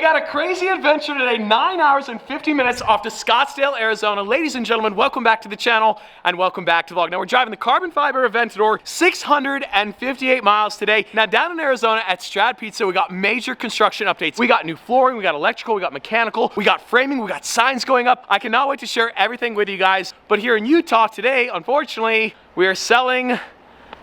got a crazy adventure today, 9 hours and 50 minutes off to Scottsdale, Arizona. Ladies and gentlemen, welcome back to the channel and welcome back to the vlog. Now we're driving the carbon fiber Aventador 658 miles today. Now down in Arizona at Strad Pizza, we got major construction updates. We got new flooring, we got electrical, we got mechanical, we got framing, we got signs going up. I cannot wait to share everything with you guys. But here in Utah today, unfortunately, we are selling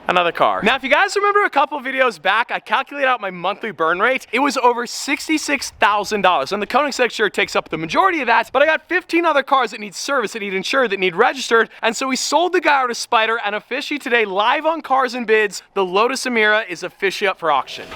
another car. Now, if you guys remember a couple videos back, I calculated out my monthly burn rate. It was over $66,000. And the Koenigsegg sure takes up the majority of that, but I got 15 other cars that need service, that need insured, that need registered. And so we sold the guy out of Spider, and officially today, live on Cars and Bids, the Lotus Emira is officially up for auction.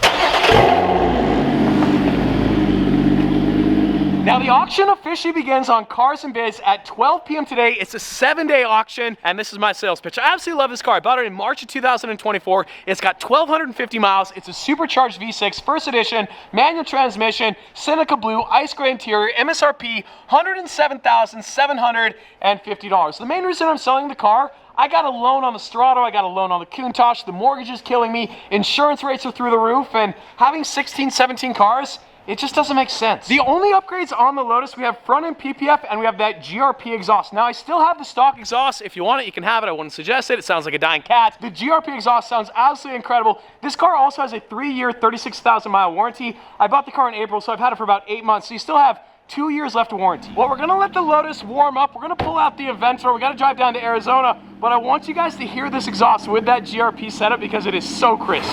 Now the auction officially begins on Cars and Bids at 12 p.m. today. It's a 7-day auction, and this is my sales pitch. I absolutely love this car. I bought it in March of 2024. It's got 1,250 miles. It's a supercharged V6, first edition, manual transmission, Seneca Blue, ice gray interior, MSRP, $107,750. The main reason I'm selling the car, I got a loan on the Strad, I got a loan on the Countach, the mortgage is killing me, insurance rates are through the roof, and having 16, 17 cars, it just doesn't make sense. The only upgrades on the Lotus, we have front end PPF and we have that GRP exhaust. Now I still have the stock exhaust. If you want it, you can have it. I wouldn't suggest it. It sounds like a dying cat. The GRP exhaust sounds absolutely incredible. This car also has a 3-year, 36,000 mile warranty. I bought the car in April, so I've had it for about 8 months. So you still have 2 years left of warranty. Well, we're gonna let the Lotus warm up. We're gonna pull out the Aventador. We gotta drive down to Arizona, but I want you guys to hear this exhaust with that GRP setup because it is so crisp.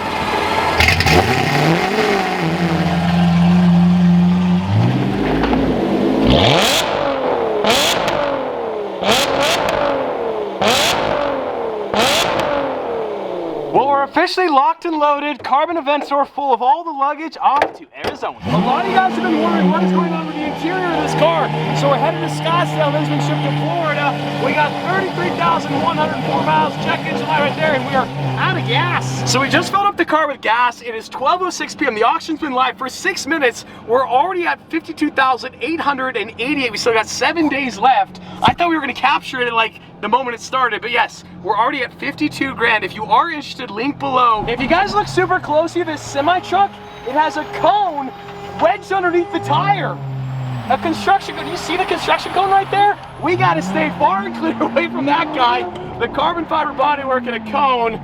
Well, we're officially locked and loaded. Carbon Aventador full of all the luggage off to Arizona. A lot of you guys have been wondering what is going on with the interior of this car. So we're headed to Scottsdale, then it's been shipped to Florida. We got 33,104 miles, check engine light right there, and we are out of gas. So we just filled up the car with gas. It is 12:06 p.m. The auction's been live for 6 minutes. We're already at 52,888. We still got 7 days left. I thought we were gonna capture it at like the moment it started, but yes, we're already at 52 grand. If you are interested, link below. If you guys look super closely, this semi-truck, it has a cone wedged underneath the tire. A construction cone, you see the construction cone right there? We gotta stay far and clear away from that guy. The carbon fiber bodywork and a cone,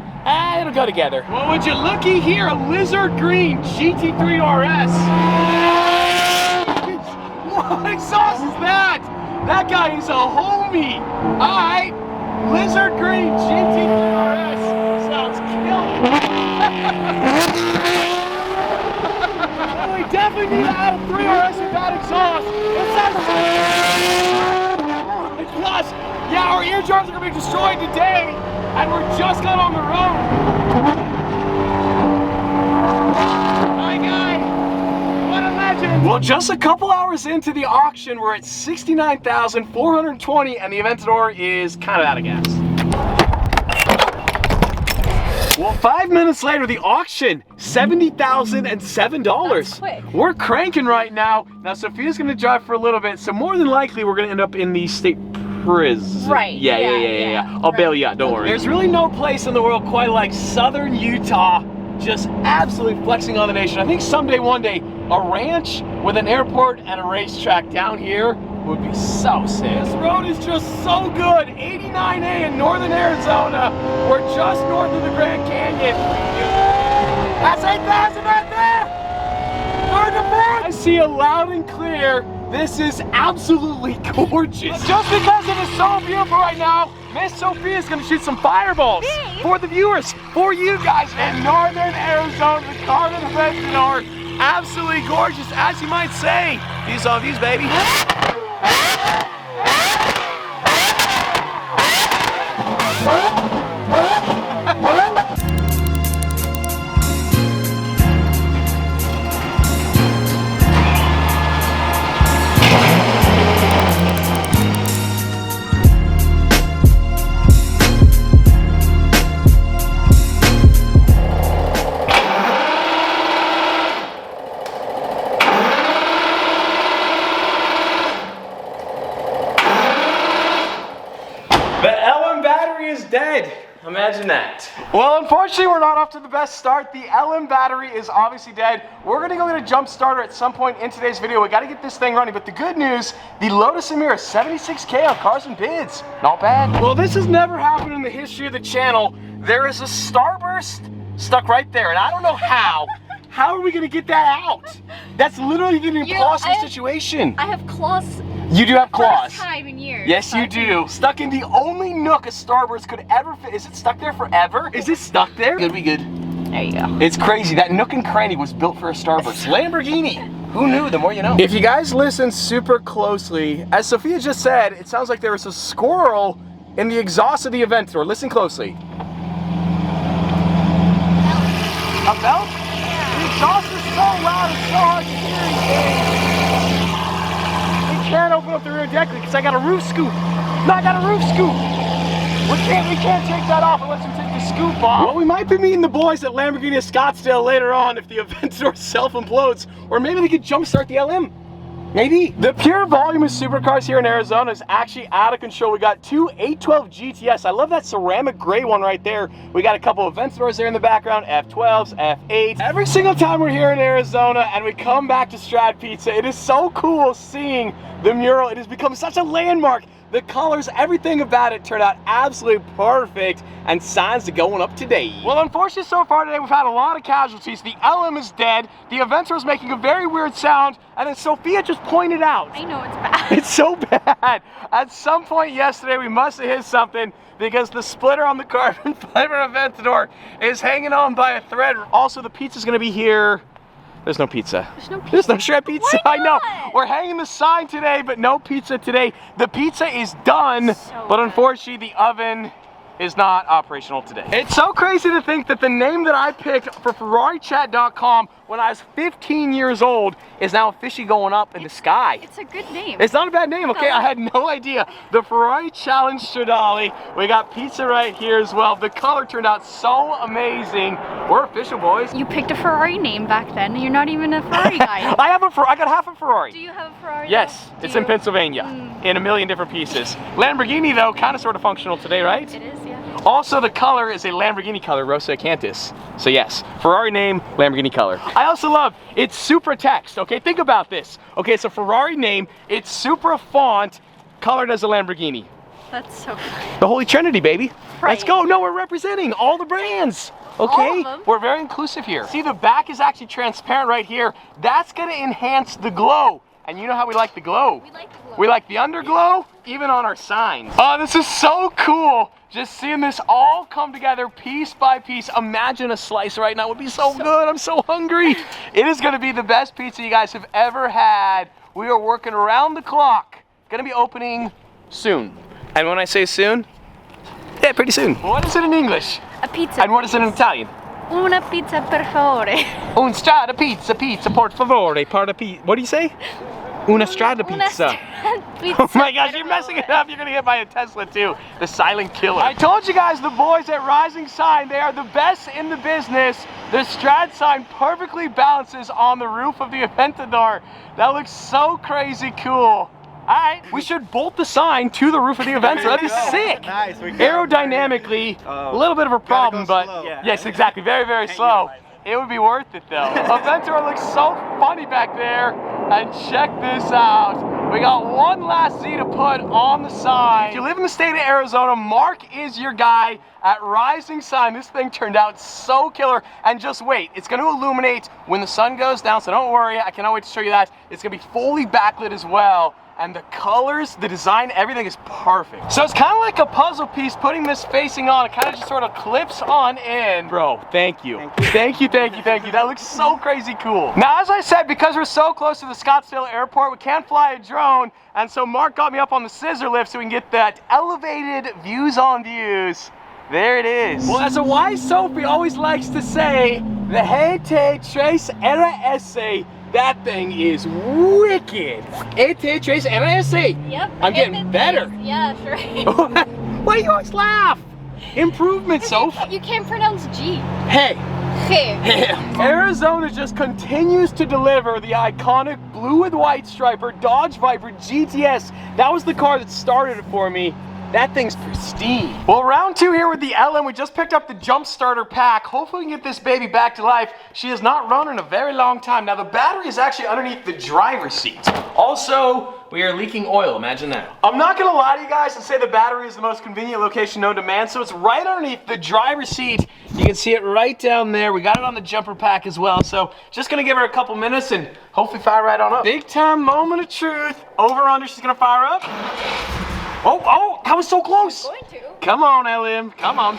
it'll go together. Well, would you looky here, a lizard green GT3 RS. What exhaust is that? That guy is a homie. All right, lizard green GT3 RS sounds killer. Well, we definitely need to add a 3 RS with that exhaust. Plus, yeah, our eardrums are gonna be destroyed today, and we're just got on the road. My guy, what a legend. Well, just a couple hours into the auction, we're at 69,420, and the Aventador is kind of out of gas. Well, 5 minutes later, the auction, $70,007. That's quick. We're cranking right now. Now, Sophia's gonna drive for a little bit, so more than likely, we're gonna end up in the state prison. Right. Yeah. I'll bail you out, don't worry. There's really no place in the world quite like southern Utah, just absolutely flexing on the nation. I think someday, one day, a ranch with an airport and a racetrack down here would be so sick. This road is just so good. 89A in northern Arizona. We're just north of the Grand Canyon. That's 8,000 right there. Third to fourth. I see it loud and clear. This is absolutely gorgeous. Just because it is so beautiful right now, Miss Sophia is gonna shoot some fireballs for the viewers, for you guys in northern Arizona. The Carbon Aventador, absolutely gorgeous, as you might say. These are views, baby. The LM battery is dead. Imagine that. Well, unfortunately, we're not off to the best start. The LM battery is obviously dead. We're gonna go get a jump starter at some point in today's video. We gotta get this thing running, but the good news, the Lotus Emira 76K on Cars and Bids. Not bad. Well, this has never happened in the history of the channel. There is a starburst stuck right there, and I don't know how. How are we gonna get that out? That's literally an impossible situation. I have claws. You do have claws. First time in years. Yes, you do. Stuck in the only nook a starburst could ever fit. Is it stuck there forever? Is it stuck there? It'll be good. There you go. It's crazy. That nook and cranny was built for a starburst. Lamborghini. Who knew? The more you know. If you guys listen super closely, as Sophia just said, it sounds like there was a squirrel in the exhaust of the Aventador. Listen closely. A belt? The exhaust is so loud, it's so hard to hear. We can't open up the rear deck because I got a roof scoop. No, I got a roof scoop. We can't take that off unless we take the scoop off. Well, we might be meeting the boys at Lamborghini Scottsdale later on if the Aventador self-implodes, or maybe they could jumpstart the LM. Maybe. The pure volume of supercars here in Arizona is actually out of control. We got two 812 GTS. I love that ceramic gray one right there. We got a couple of Aventadors there in the background, F12s, F8s. Every single time we're here in Arizona and we come back to Strad Pizza, it is so cool seeing the mural. It has become such a landmark. The colors, everything about it turned out absolutely perfect, and signs are going up today. Well, unfortunately, so far today, we've had a lot of casualties. The LM is dead, the Aventador is making a very weird sound, and then Sophia just pointed out. I know, it's bad. It's so bad. At some point yesterday, we must have hit something because the splitter on the carbon fiber Aventador is hanging on by a thread. Also, the pizza's gonna be here. There's no pizza. There's no Strad Pizza. I know. We're hanging the sign today, but no pizza today. The pizza is done, but unfortunately the oven is not operational today. It's so crazy to think that the name that I picked for FerrariChat.com when I was 15 years old is now officially going up in the sky. It's a good name. It's not a bad name, okay? I had no idea. The Ferrari Challenge Stradale. We got pizza right here as well. The color turned out so amazing. We're official, boys. You picked a Ferrari name back then. You're not even a Ferrari guy. I got half a Ferrari. Do you have a Ferrari? Yes, it's in Pennsylvania in a million different pieces. Lamborghini though, kind of sort of functional today, right? It is, yeah. Also, the color is a Lamborghini color, Rosa Acanthus. So yes, Ferrari name, Lamborghini color. I also love, it's Supra text, okay? Think about this. Okay, it's a Ferrari name, it's Supra font, colored as a Lamborghini. That's so funny. The Holy Trinity, baby. Right. Let's go. No, we're representing all the brands. Okay, all of them? We're very inclusive here. See, the back is actually transparent right here. That's gonna enhance the glow. And you know how we like the glow. We like the glow. We like the underglow, even on our signs. Oh, this is so cool. Just seeing this all come together piece by piece. Imagine a slice right now would be so good. I'm so hungry. It is gonna be the best pizza you guys have ever had. We are working around the clock. Gonna be opening soon. And when I say soon, yeah, pretty soon. What is it in English? A pizza. And what is it in Italian? Una pizza per favore. Un strada pizza, por favore, what do you say? Una strada pizza. Una strada pizza. Oh my gosh, you're messing it up. You're gonna get by a Tesla too. The silent killer. I told you guys, the boys at Rising Sign, they are the best in the business. The Strad sign perfectly balances on the roof of the Aventador. That looks so crazy cool. Alright, we should bolt the sign to the roof of the Aventador. That'd be sick. Nice. Aerodynamically, a little bit of a problem, but yes, exactly. Very, very slow. It would be worth it though. Aventador looks so funny back there. And check this out. We got one last Z to put on the sign. If you live in the state of Arizona, Mark is your guy at Rising Sign. This thing turned out so killer. And just wait, it's gonna illuminate when the sun goes down, so don't worry, I cannot wait to show you that. It's gonna be fully backlit as well. And the colors, the design, everything is perfect. So it's kind of like a puzzle piece, putting this facing on, it kind of just sort of clips on in. Bro, thank you. Thank you. That looks so crazy cool. Now, as I said, because we're so close to the Scottsdale airport, we can't fly a drone. And so Mark got me up on the scissor lift so we can get that elevated views on views. There it is. Well, as a wise Sophie always likes to say, the GT 3 RS, that thing is wicked. GT 3 RS. Yep. I'm getting better. Yeah, sure. Why do you always laugh? Improvement, Soph. You can't pronounce G. Hey. Hey. Arizona just continues to deliver the iconic blue with white striper Dodge Viper GTS. That was the car that started it for me. That thing's pristine. Well, round 2 here with the LM. We just picked up the jump starter pack. Hopefully we can get this baby back to life. She has not run in a very long time. Now the battery is actually underneath the driver's seat. Also, we are leaking oil, imagine that. I'm not gonna lie to you guys and say the battery is the most convenient location known to man, so it's right underneath the driver's seat. You can see it right down there. We got it on the jumper pack as well, so just gonna give her a couple minutes and hopefully fire right on up. Big time moment of truth. Over under, she's gonna fire up. Oh, that was so close. Going to. Come on, LM, come on.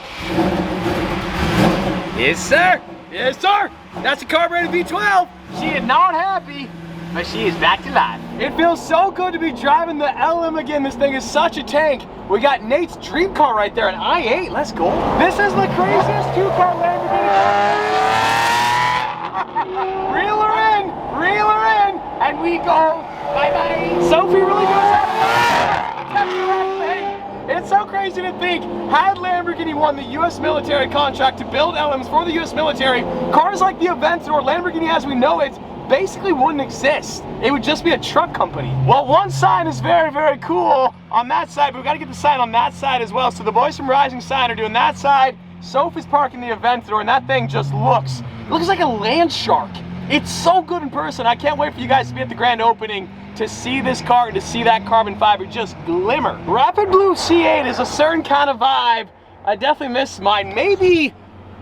Yes, sir. Yes, sir. That's a carbureted V12. She is not happy, but she is back to life. It feels so good to be driving the LM again. This thing is such a tank. We got Nate's dream car right there, an i8. Let's go. This is the craziest 2-car Lamborghini. Reel her in, and we go. Bye-bye. Sophie really goes out. It's so crazy to think, had Lamborghini won the U.S. military contract to build LMs for the U.S. military, cars like the Aventador, Lamborghini as we know it, basically wouldn't exist. It would just be a truck company. Well, one sign is very, very cool on that side, but we gotta get the sign on that side as well. So the boys from Rising Sign are doing that side. Sophie's parking the Aventador, and that thing just looks like a land shark. It's so good in person. I can't wait for you guys to be at the grand opening to see this car and to see that carbon fiber just glimmer. Rapid Blue C8 is a certain kind of vibe. I definitely miss mine. Maybe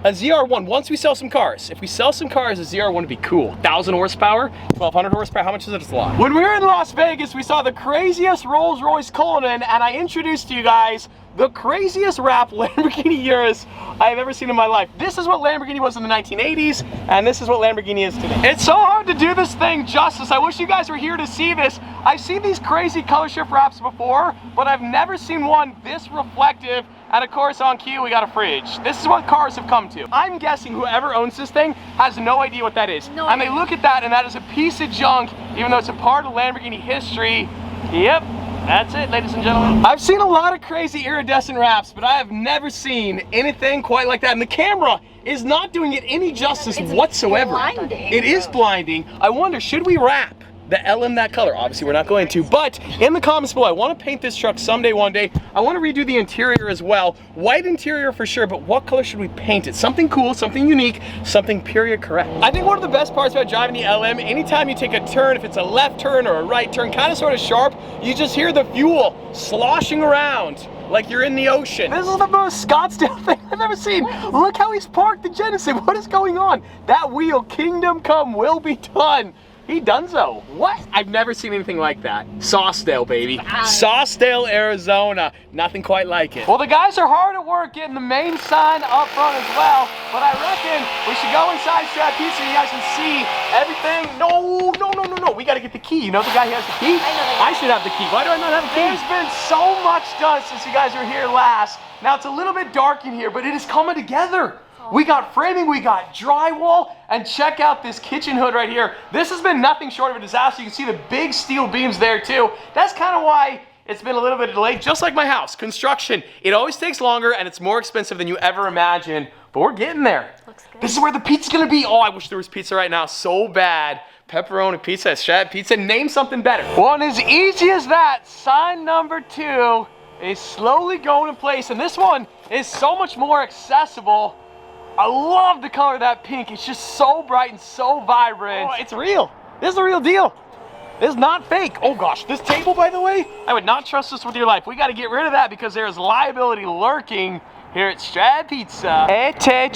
a ZR1 once we sell some cars. If we sell some cars, a ZR1 would be cool. 1,000 horsepower, 1,200 horsepower, how much is it? It's a lot. When we were in Las Vegas, we saw the craziest Rolls-Royce Cullinan, and I introduced to you guys the craziest wrap Lamborghini Urus I've ever seen in my life. This is what Lamborghini was in the 1980s, and this is what Lamborghini is today. It's so hard to do this thing justice. I wish you guys were here to see this. I've seen these crazy color shift wraps before, but I've never seen one this reflective. And of course, on cue, we got a fridge. This is what cars have come to. I'm guessing whoever owns this thing has no idea what that is. And they look at that, and that is a piece of junk, even though it's a part of Lamborghini history. Yep. That's it, ladies and gentlemen. I've seen a lot of crazy iridescent wraps, but I have never seen anything quite like that. And the camera is not doing it any justice whatsoever. Blinding. It is blinding. I wonder, should we wrap the LM that color? Obviously, we're not going to, but in the comments below, I want to paint this truck someday, one day. I want to redo the interior as well. White interior for sure, but what color should we paint it? Something cool, something unique, something period correct. I think one of the best parts about driving the LM, anytime you take a turn, if it's a left turn or a right turn, kind of sort of sharp, you just hear the fuel sloshing around like you're in the ocean. This is the most Scottsdale thing I've ever seen. Look how he's parked the Genesis. What is going on? That wheel, kingdom come, will be done. He donezo. What? I've never seen anything like that. Saucedale, baby. Saucedale, Arizona. Nothing quite like it. Well, the guys are hard at work getting the main sign up front as well, but I reckon we should go inside Strad Pizza and you guys can see everything. No. We gotta get the key. You know the guy who has the key? I should have the key. Why do I not have the key? There's been so much done since you guys were here last. Now it's a little bit dark in here, but it is coming together. We got framing, we got drywall, and check out this kitchen hood right here. This has been nothing short of a disaster. You can see the big steel beams there too. That's kind of why it's been a little bit delayed, just like my house. Construction, it always takes longer and it's more expensive than you ever imagined, but we're getting there. Looks good. This is where the pizza's gonna be. Oh, I wish there was pizza right now so bad. Pepperoni pizza, Strad Pizza, name something better. Well, and as easy as that, sign number 2 is slowly going in place, and this one is so much more accessible. I love the color of that pink. It's just so bright and so vibrant. Oh, it's real. This is the real deal. This is not fake. Oh gosh, this table, by the way, I would not trust this with your life. We got to get rid of that because there is liability lurking here at Strad Pizza.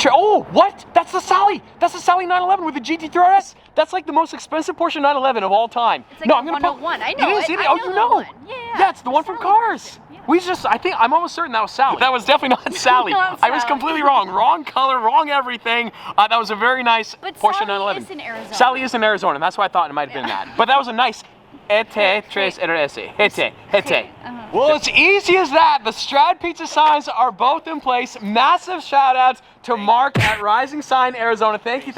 Oh, what? That's the Sally. That's the Sally 911 with the GT3 RS. That's like the most expensive Porsche 911 of all time. It's like I'm gonna 101. I know it. Oh, you know. Yeah, it's the one from Cars. Yeah. I'm almost certain that was Sally. That was definitely not Sally. I was completely wrong. Wrong color, wrong everything. That was a very nice Porsche 911. Sally is in Arizona. Sally is in Arizona, and that's why I thought it might have been that. But that was a nice Well, it's easy as that. The Strad Pizza signs are both in place. Massive shout outs to Mark at Rising Sign, Arizona. Thank you.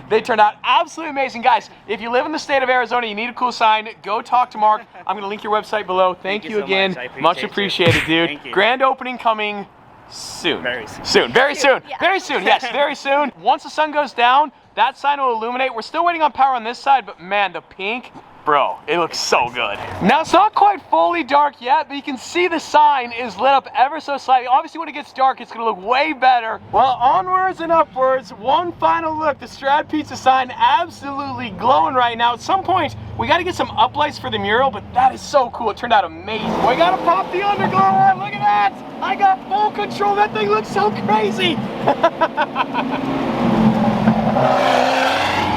They turned out absolutely amazing. Guys, if you live in the state of Arizona, you need a cool sign, go talk to Mark. I'm going to link your website below. Thank you again. Much appreciated, dude. Thank you. Grand opening coming soon. Very soon. Very soon. Yes, very soon. Once the sun goes down, that sign will illuminate. We're still waiting on power on this side, but man, the pink Bro, it looks so good. Now, it's not quite fully dark yet, but you can see the sign is lit up ever so slightly. Obviously, when it gets dark, it's gonna look way better. Well, onwards and upwards, one final look. The Strad Pizza sign absolutely glowing right now. At some point, we gotta get some uplights for the mural, but that is so cool. It turned out amazing. We gotta pop the underglow on. Look at that. I got full control. That thing looks so crazy.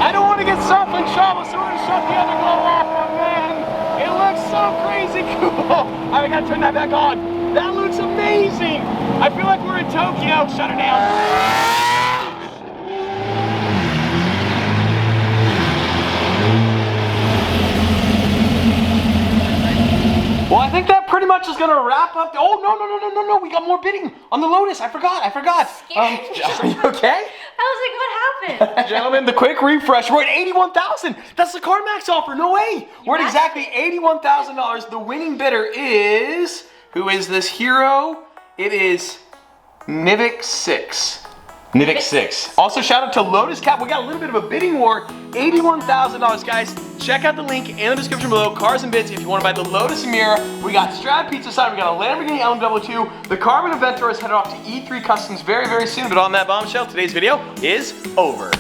I don't want to get self in trouble, so we're going to shut the underglow off, my man. It looks so crazy cool. All right, I got to turn that back on. That looks amazing. I feel like we're in Tokyo. Shut it down. Well, I think that pretty much is going to wrap up. Oh, no. We got more bidding on the Lotus. I forgot. Are you okay? I was like, what happened? Gentlemen, the quick refresh. We're at $81,000. That's the CarMax offer. No way. We're at exactly $81,000. The winning bidder is... Who is this hero? It is Nivik 6. Nivik 6. Also, shout out to Lotus Cap. We got a little bit of a bidding war. $81,000, guys. Check out the link in the description below. Cars and bids if you want to buy the Lotus Emira. We got Strad Pizza side. We got a Lamborghini LMW2. The Carbon Aventor is headed off to E3 Customs very, very soon. But on that bombshell, today's video is over.